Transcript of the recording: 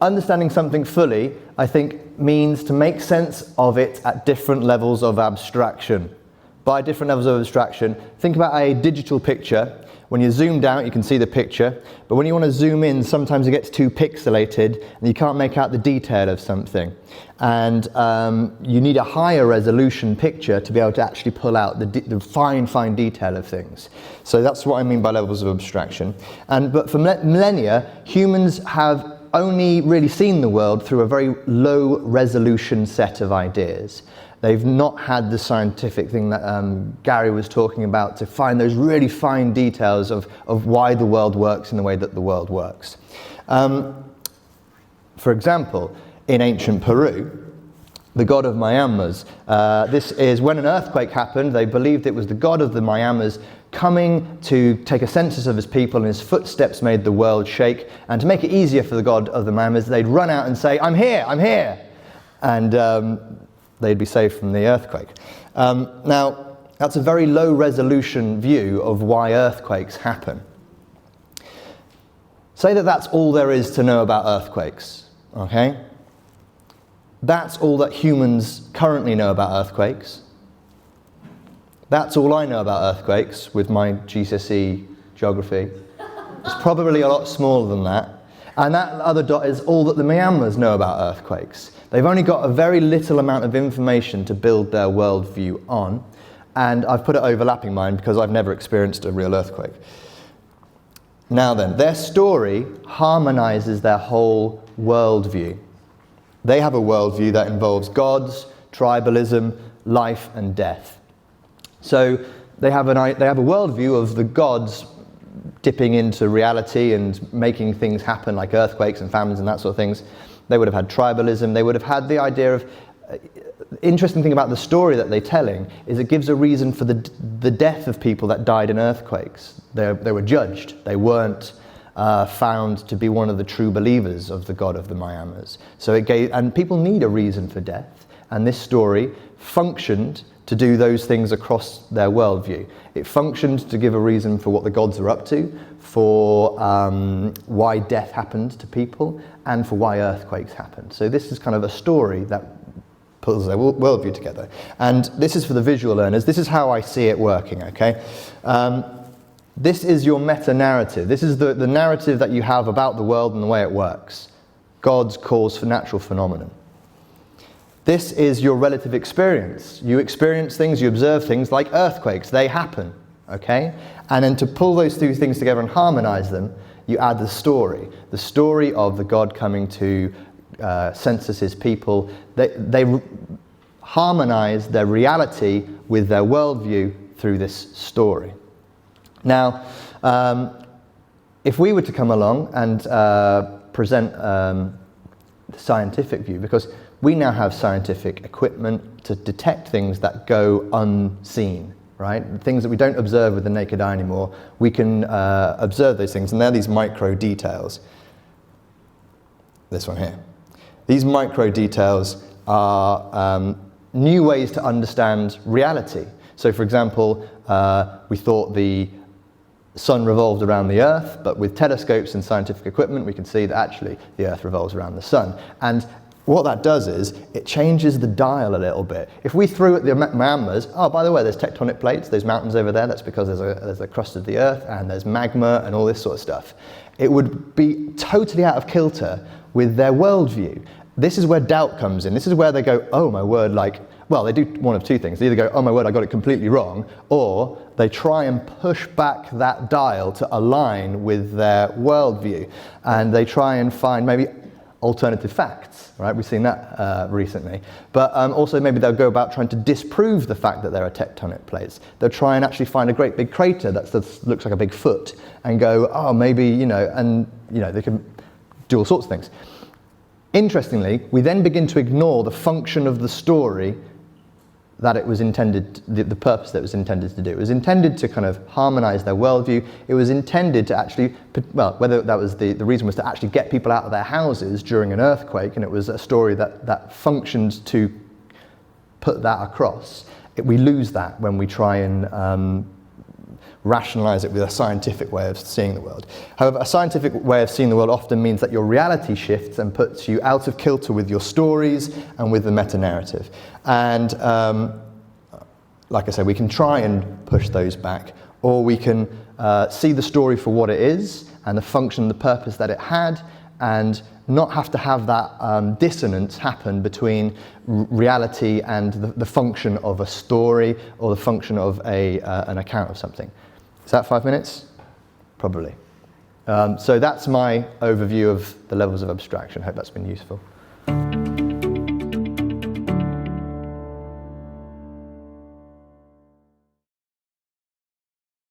Understanding something fully, I think, means to make sense of it at different levels of abstraction. By different levels of abstraction, think about a digital picture. When you're zoomed out, you can see the picture, but when you want to zoom in, sometimes it gets too pixelated and you can't make out the detail of something. And you need a higher resolution picture to be able to actually pull out the fine detail of things. So that's what I mean by levels of abstraction. But for millennia, humans have only really seen the world through a very low resolution set of ideas. They've not had the scientific thing that Gary was talking about to find those really fine details of why the world works in the way that the world works. For example, in ancient Peru, the god of Mayamas, this is when an earthquake happened. They believed it was the god of the Mayamas coming to take a census of his people, and his footsteps made the world shake. And to make it easier for the god of the Mayamas, they'd run out and say, "I'm here, I'm here," and they'd be saved from the earthquake. Now, that's a very low resolution view of why earthquakes happen. Say that that's all there is to know about earthquakes, okay? That's all that humans currently know about earthquakes. That's all I know about earthquakes with my GCSE geography. It's probably a lot smaller than that. And that other dot is all that the Myanmars know about earthquakes. They've only got a very little amount of information to build their worldview on. And I've put it overlapping mine because I've never experienced a real earthquake. Now then, their story harmonizes their whole worldview. They have a worldview that involves gods, tribalism, life and death. So they have a worldview of the gods dipping into reality and making things happen like earthquakes and famines and that sort of things. They would have had tribalism. They would have had the idea of, interesting thing about the story that they're telling is it gives a reason for the death of people that died in earthquakes. They were judged. They weren't found to be one of the true believers of the god of the Myanmars. So and people need a reason for death. And this story functioned to do those things across their worldview. It functioned to give a reason for what the gods are up to, for why death happened to people, and for why earthquakes happened. So this is kind of a story that pulls their worldview together. And this is for the visual learners. This is how I see it working, okay? This is your meta-narrative. This is the narrative that you have about the world and the way it works. God's cause for natural phenomenon. This is your relative experience. You experience things, you observe things like earthquakes. They happen, okay? And then to pull those two things together and harmonize them, you add the story of the God coming to census his people. They harmonize their reality with their worldview through this story. Now, if we were to come along and present the scientific view, because we now have scientific equipment to detect things that go unseen, right? Things that we don't observe with the naked eye anymore. We can observe those things, and they're these micro details. This one here. These micro details are new ways to understand reality. So, for example, we thought the sun revolved around the Earth, but with telescopes and scientific equipment, we can see that actually the Earth revolves around the sun. And what that does is it changes the dial a little bit. If we threw at the Myanmars, oh, by the way, there's tectonic plates, there's mountains over there, that's because there's a crust of the Earth, and there's magma and all this sort of stuff. It would be totally out of kilter with their worldview. This is where doubt comes in. This is where they go, oh my word, well, they do one of two things. They either go, oh my word, I got it completely wrong, or they try and push back that dial to align with their worldview. And they try and find maybe alternative facts, right? We've seen that recently. But also maybe they'll go about trying to disprove the fact that there are tectonic plates. They'll try and actually find a great big crater that looks like a big foot and go, oh, maybe, they can do all sorts of things. Interestingly, we then begin to ignore the function of the story that it was intended, the purpose that it was intended to do. It was intended to kind of harmonize their worldview. It was intended to actually, whether that was the reason was to actually get people out of their houses during an earthquake, and it was a story that functioned to put that across. We lose that when we try and rationalize it with a scientific way of seeing the world. However, a scientific way of seeing the world often means that your reality shifts and puts you out of kilter with your stories and with the meta-narrative. And like I said, we can try and push those back, or we can see the story for what it is and the function, the purpose that it had, and not have to have that dissonance happen between reality and the function of a story or the function of an account of something. Is that 5 minutes? Probably. So that's my overview of the levels of abstraction. Hope that's been useful.